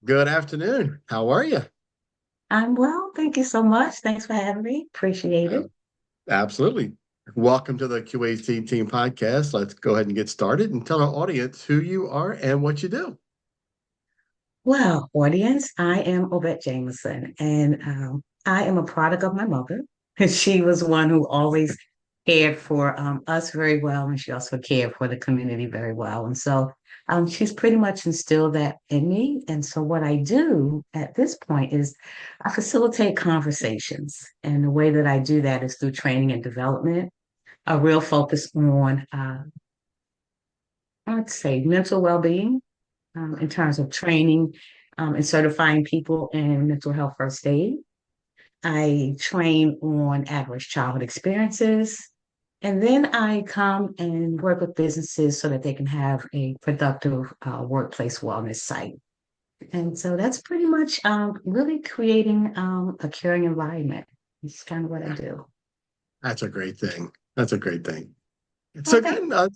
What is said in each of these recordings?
Good afternoon. How are you? I'm well. Thank you so much. Thanks for having me. Appreciate Uh, it. Absolutely. Welcome to the Q.A.C. Team Podcast. Let's go ahead and get started and tell our audience who you are and what you do. Well, audience, I am Obet Jamison, and I am a product of my mother. She was one who always cared for us very well, and she also cared for the community very well. And so she's pretty much instilled that in me. And so what I do at this point is I facilitate conversations. And the way that I do that is through training and development, a real focus on, I'd say, mental well-being in terms of training and certifying people in mental health first aid. I train on adverse childhood experiences. And then I come and work with businesses so that they can have a productive workplace wellness site. And so that's pretty much really creating a caring environment. It's kind of what I do. That's a great thing. That's a great thing. So Well, thank again,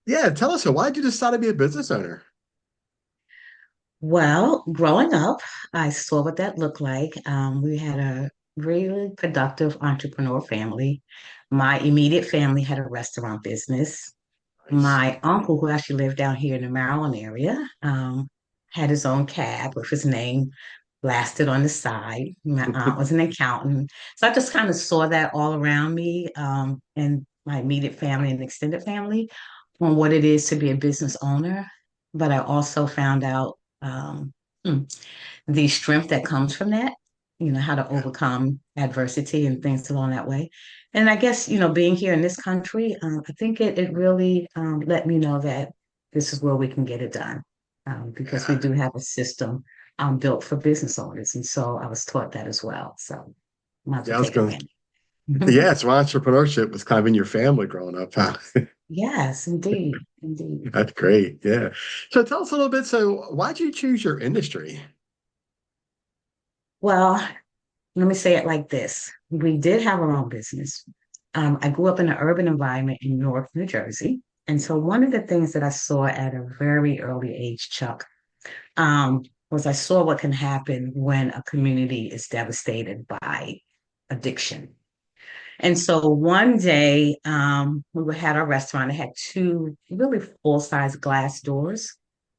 yeah, tell us, why did you decide to be a business owner? Well, growing up, I saw what that looked like. We had a really productive entrepreneur family. My immediate family had a restaurant business. Nice. My uncle, who actually lived down here in the Maryland area, had his own cab with his name blasted on the side. My aunt was an accountant. So I just kind of saw that all around me and my immediate family and extended family on what it is to be a business owner. But I also found out hmm, the strength that comes from that, how to Yeah, overcome adversity and things along that way. And I guess, being here in this country, I think it really let me know that this is where we can get it done because we yeah. do have a system built for business owners. And so I was taught that as well. So might as Yeah, well I was take going to, advantage. yeah, so entrepreneurship was kind of in your family growing up, huh? Yes, indeed. Indeed. That's great. Yeah. So tell us a little bit. So why'd you choose your industry? Well, let me say it like this. We did have our own business. I grew up in an urban environment in Newark, New Jersey. And so one of the things that I saw at a very early age, Chuck, was I saw what can happen when a community is devastated by addiction. And so one day, had our restaurant. It had two really full-size glass doors.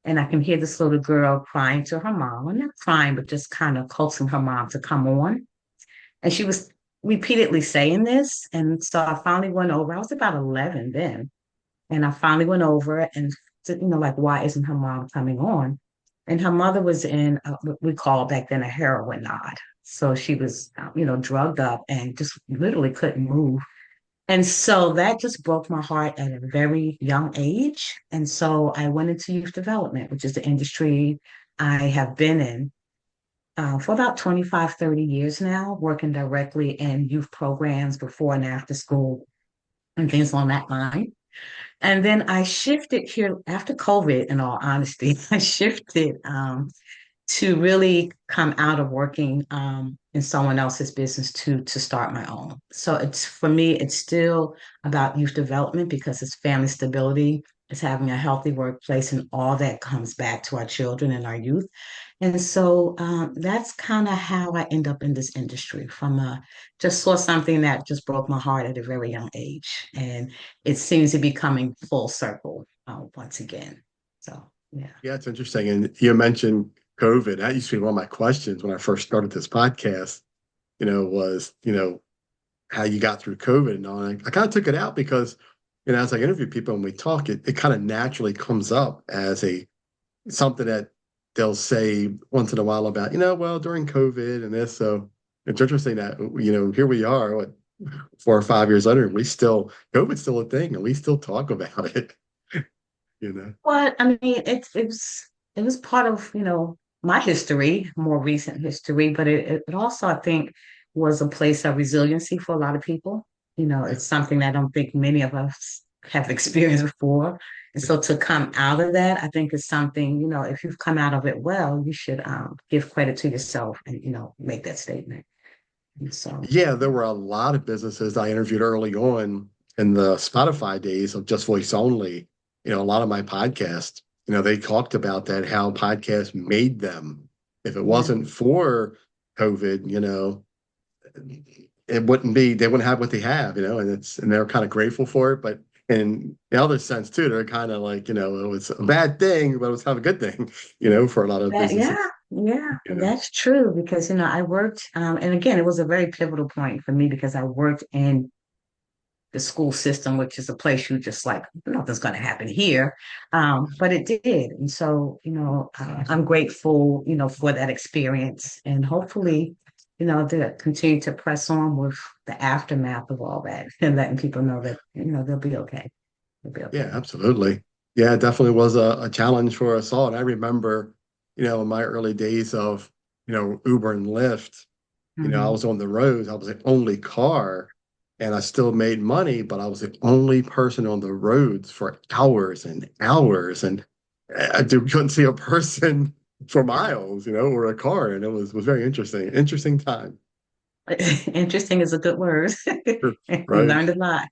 And I can hear this little girl crying to her mom, well, not crying, but just kind of coaxing her mom to come on. And she was repeatedly saying this. And so I finally went over. I was about 11 then. And I finally went over and, like, why isn't her mom coming on? And her mother was in what we call back then a heroin nod. So she was, drugged up and just literally couldn't move. And so that just broke my heart at a very young age. And so I went into youth development, which is the industry I have been in for about 25, 30 years now, working directly in youth programs before and after school and things along that line. And then I shifted here after COVID, in all honesty, I shifted to really come out of working in someone else's business to start my own. So it's for me, it's still about youth development because it's family stability, it's having a healthy workplace, and all that comes back to our children and our youth. And so that's kind of how I end up in this industry. From just saw something that just broke my heart at a very young age, and it seems to be coming full circle once again. So yeah. Yeah, it's interesting. And you mentioned COVID. That used to be one of my questions when I first started this podcast, was, how you got through COVID and all. And I kind of took it out because, as I interview people and we talk, it kind of naturally comes up as something that they'll say once in a while about, well, during COVID and this. So it's interesting that, here we are, what, 4 or 5 years later, and COVID's still a thing and we still talk about it, you know? Well, I mean, it was part of, my history, more recent history, but it also, I think, was a place of resiliency for a lot of people. Yeah. It's something that I don't think many of us have experienced before. And so to come out of that, I think is something, if you've come out of it well, you should give credit to yourself and, make that statement. And so, Yeah, there were a lot of businesses I interviewed early on in the Spotify days of just voice only. A lot of my podcasts, they talked about that, how podcasts made them, If it Yeah. wasn't for COVID, it wouldn't be, they wouldn't have what they have, and they're kind of grateful for it. But in the other sense too, they're kind of like, it was a bad thing, but it was kind of a good thing, for a lot of Yeah, businesses, yeah, you know. that's true because I worked, and again, it was a very pivotal point for me because I worked in the school system, which is a place you just like nothing's going to happen here, but it did, and so I'm grateful, for that experience, and hopefully, to continue to press on with the aftermath of all that and letting people know that they'll be okay, they'll be Yeah, okay. absolutely. Yeah, it definitely was a challenge for us all. And I remember, in my early days of, Uber and Lyft, I Hmm. was on the roads. I was the only car and I still made money, but I was the only person on the roads for hours and hours. And couldn't see a person for miles, or a car. And it was very interesting. Interesting time. Interesting is a good word. We Right. learned a lot.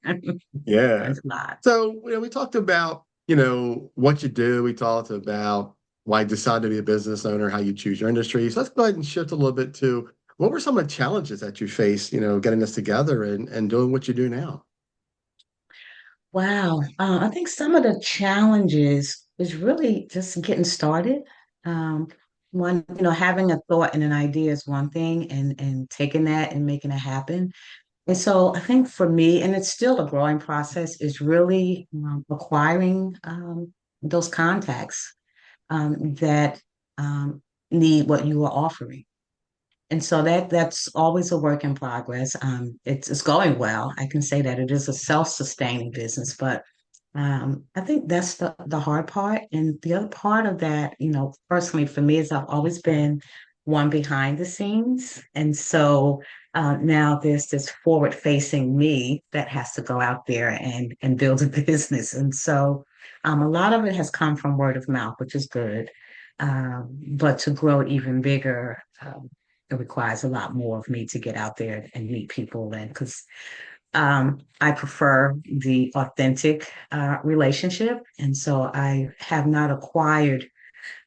Yeah. Learned a lot. So, we talked about, what you do. We talked about why you decided to be a business owner, how you choose your industry. So let's go ahead and shift a little bit to what were some of the challenges that you faced, getting this together and doing what you do now? Wow. I think some of the challenges is really just getting started. Um, One, having a thought and an idea is one thing, and taking that and making it happen. And so I think for me, and it's still a growing process, is really acquiring those contacts that um, need what you are offering. And so that's always a work in progress. It's going well. I can say that it is a self-sustaining business, but I think that's the hard part. And the other part of that, personally for me, is I've always been one behind the scenes. And so now there's this forward-facing me that has to go out there and build a business. And so a lot of it has come from word of mouth, which is good. But to grow even bigger, it requires a lot more of me to get out there and meet people. And because I prefer the authentic relationship. And so I have not acquired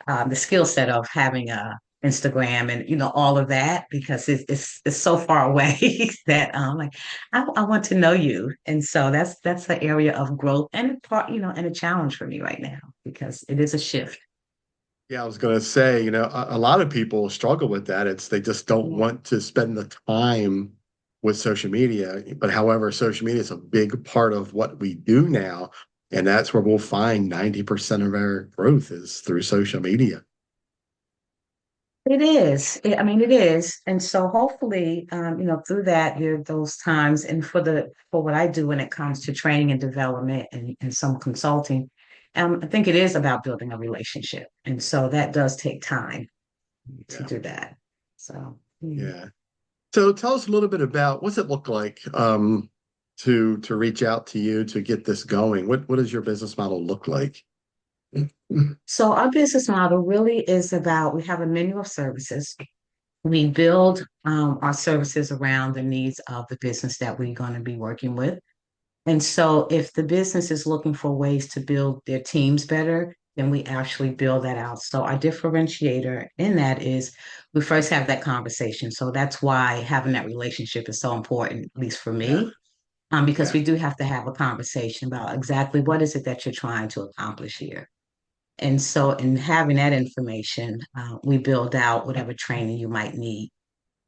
the skill set of having a Instagram and all of that because it's so far away that like I want to know you, and so that's the area of growth and part and a challenge for me right now because it is a shift. Yeah, I was going to say, a lot of people struggle with that. It's they just don't Yeah. want to spend the time with social media. But however, social media is a big part of what we do now. And that's where we'll find 90% of our growth is through social media. It is. I mean, it is. And so hopefully, through that, those times and for what I do when it comes to training and development and some consulting, I think it is about building a relationship. And so that does take time to Yeah. do that. So, mm. Yeah. So tell us a little bit about what's it look like to reach out to you to get this going. What does your business model look like? So our business model really is about we have a menu of services. We build our services around the needs of the business that we're going to be working with. And so if the business is looking for ways to build their teams better, then we actually build that out. So our differentiator in that is we first have that conversation. So that's why having that relationship is so important, at least for Yeah. me, because Yeah. we do have to have a conversation about exactly what is it that you're trying to accomplish here. And so in having that information, we build out whatever training you might need.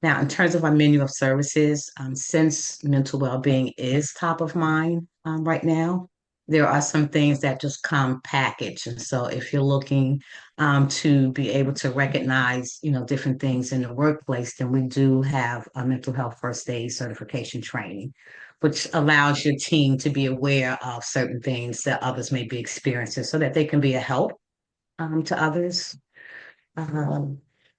Now, in terms of our menu of services, since mental well-being is top of mind right now, there are some things that just come packaged. And so if you're looking to be able to recognize, different things in the workplace, then we do have a mental health first aid certification training, which allows your team to be aware of certain things that others may be experiencing so that they can be a help to others. Um,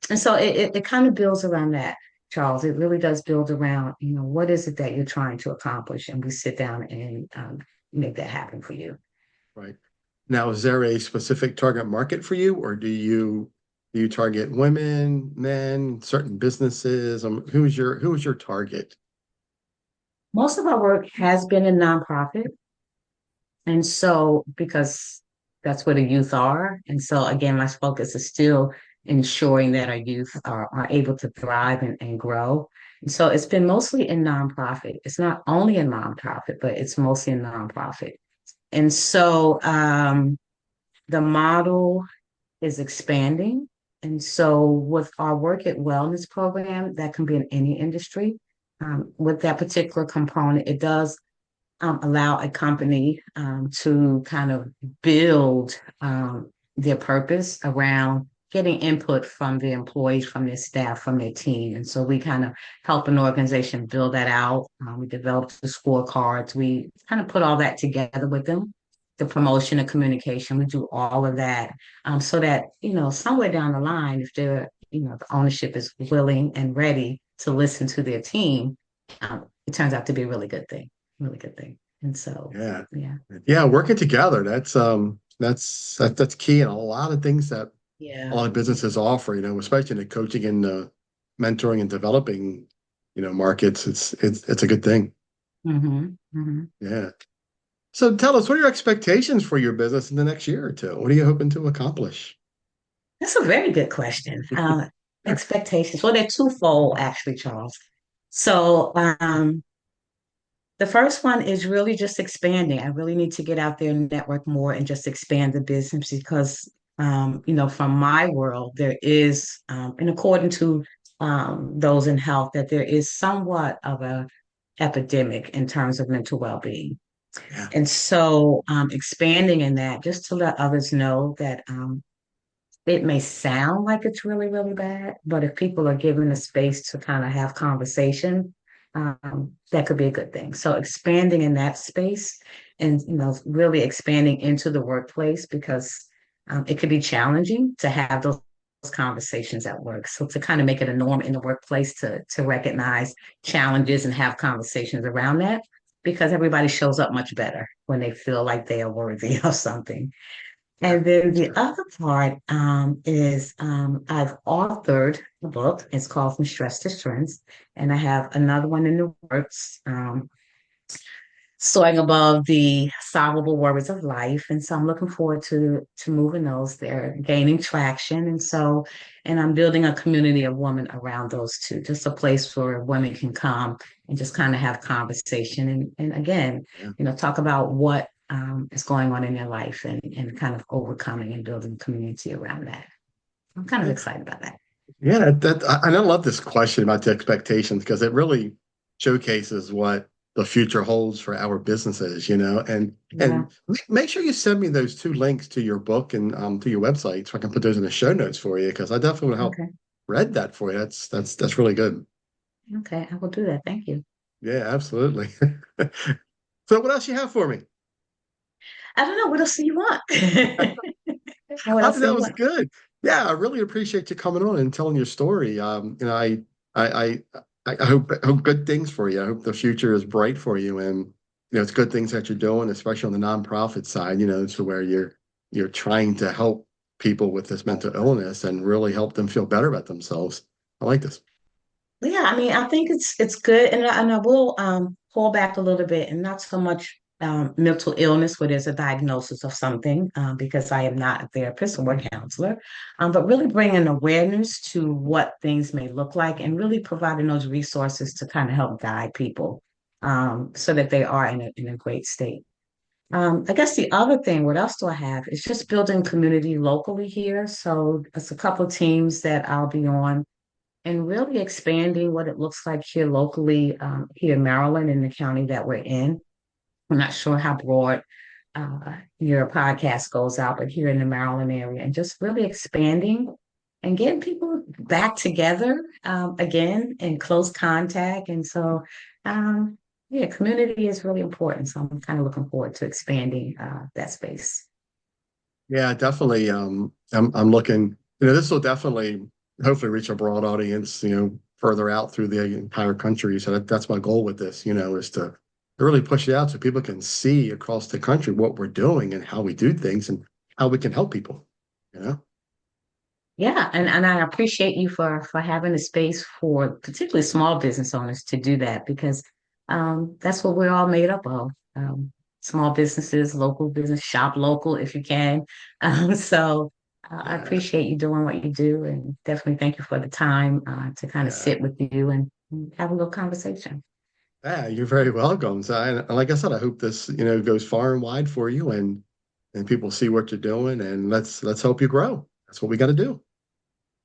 and so it kind of builds around that, Charles. It really does build around, what is it that you're trying to accomplish? And we sit down and make that happen for you. Right. Now, is there a specific target market for you, or do you target women, men, certain businesses? Who's your target? Most of our work has been in nonprofit. And so, because that's where the youth are. And so, again, my focus is still ensuring that our youth are able to thrive and grow. And so it's been mostly in nonprofit. It's not only in nonprofit, but it's mostly in nonprofit. And so the model is expanding. And so with our Work at Wellness program, that can be in any industry. With that particular component, it does allow a company to kind of build their purpose around getting input from the employees, from their staff, from their team. And so we kind of help an organization build that out. We develop the scorecards. We kind of put all that together with them. The promotion and communication, we do all of that so that, somewhere down the line, if the ownership is willing and ready to listen to their team, it turns out to be a really good thing. And so, Yeah. yeah, Yeah, working together. That's key in a lot of things that a yeah. lot of businesses offer, especially in the coaching and mentoring and developing, markets. It's a good thing. Hmm. Hmm. Yeah. So tell us, what are your expectations for your business in the next year or two? What are you hoping to accomplish? That's a very good question. Expectations. Well, they're twofold, actually, Charles. So, the first one is really just expanding. I really need to get out there and network more and just expand the business because, from my world, there is, and according to those in health, that there is somewhat of a epidemic in terms of mental well-being. Yeah. And so, expanding in that, just to let others know that it may sound like it's really, really bad, but if people are given a space to kind of have conversation, that could be a good thing. So expanding in that space and really expanding into the workplace because it could be challenging to have those conversations at work. So to kind of make it a norm in the workplace to recognize challenges and have conversations around that because everybody shows up much better when they feel like they are worthy of something. Yeah. And then the other part is I've authored a book. It's called From Stress to Strength. And I have another one in the works, Soaring Above the Solvable Worries of Life. And so I'm looking forward to moving those. They're gaining traction. And I'm building a community of women around those two, just a place where women can come and just kind of have conversation. And again, Yeah. talk about what is going on in your life and kind of overcoming and building community around that. I'm kind of Yeah. excited about that. Yeah, I love this question about the expectations because it really showcases what the future holds for our businesses, and Yeah. and make sure you send me those two links to your book and to your website so I can put those in the show notes for you because I definitely want to help Okay. read that for you. That's really good. Okay. I will do that. Thank you. Yeah, absolutely. So what else you have for me? I don't know. What else do you want? What I else think do that you was want? good. Yeah, I really appreciate you coming on and telling your story. I, I hope good things for you. I hope the future is bright for you, and it's good things that you're doing, especially on the nonprofit side. To where you're trying to help people with this mental illness and really help them feel better about themselves. I like this. Yeah, I mean, I think it's good, and I will pull back a little bit, and not so much mental illness where there's a diagnosis of something, because I am not a therapist or a counselor, but really bringing awareness to what things may look like, and really providing those resources to kind of help guide people, so that they are in a great state. I guess the other thing, what else do I have? Is just building community locally here. So it's a couple of teams that I'll be on and really expanding what it looks like here locally, here in Maryland in the county that we're in. I'm not sure how broad your podcast goes out, but here in the Maryland area, and just really expanding and getting people back together again in close contact. And so, yeah, community is really important. So I'm kind of looking forward to expanding that space. Yeah, definitely. I'm looking. This will definitely, hopefully, reach a broad audience. Further out through the entire country. So that's my goal with this. Is to really push it out so people can see across the country what we're doing and how we do things and how we can help people. You know. Yeah, and I appreciate you for having a space for particularly small business owners to do that because that's what we're all made up of. Small businesses, local business, shop local if you can. So I Yeah, appreciate you doing what you do, and definitely thank you for the time to kind of yeah. sit with you and have a little conversation. Yeah, you're very welcome. So, and like I said, I hope this, goes far and wide for you and people see what you're doing and let's hope you grow. That's what we got to do.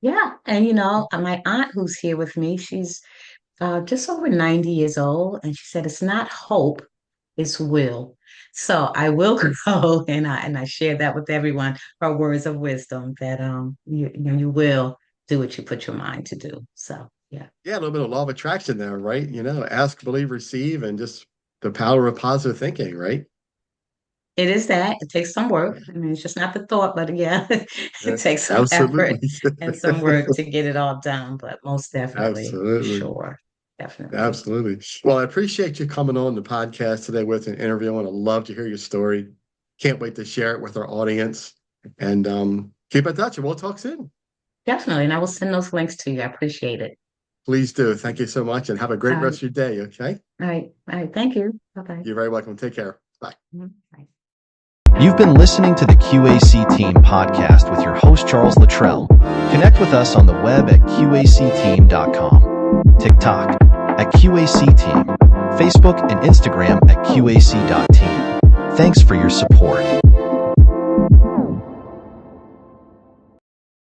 Yeah, and my aunt who's here with me, she's just over 90 years old, and she said it's not hope, it's will. So I will go, and I share that with everyone. Her words of wisdom that you will do what you put your mind to do. So yeah. Yeah, a little bit of law of attraction there, right? Ask, believe, receive, and just the power of positive thinking, right? It is that. It takes some work. I mean, it's just not the thought, but yeah, Yeah, it takes some effort absolutely. and some work to get it all done. But most definitely, for Absolutely. sure. Definitely. Absolutely. Well, I appreciate you coming on the podcast today with an interview, and I'd love to hear your story. Can't wait to share it with our audience. And keep in touch, and we'll talk soon. Definitely. And I will send those links to you. I appreciate it. Please do. Thank you so much, and have a All great right. rest of your day. Okay. All right. All right. Thank you. Bye-bye. You're very welcome. Take care. Bye. Bye. You've been listening to the QAC Team podcast with your host, Charles Luttrell. Connect with us on the web at QACteam.com, TikTok at QAC Team, Facebook and Instagram at QAC.team. Thanks for your support.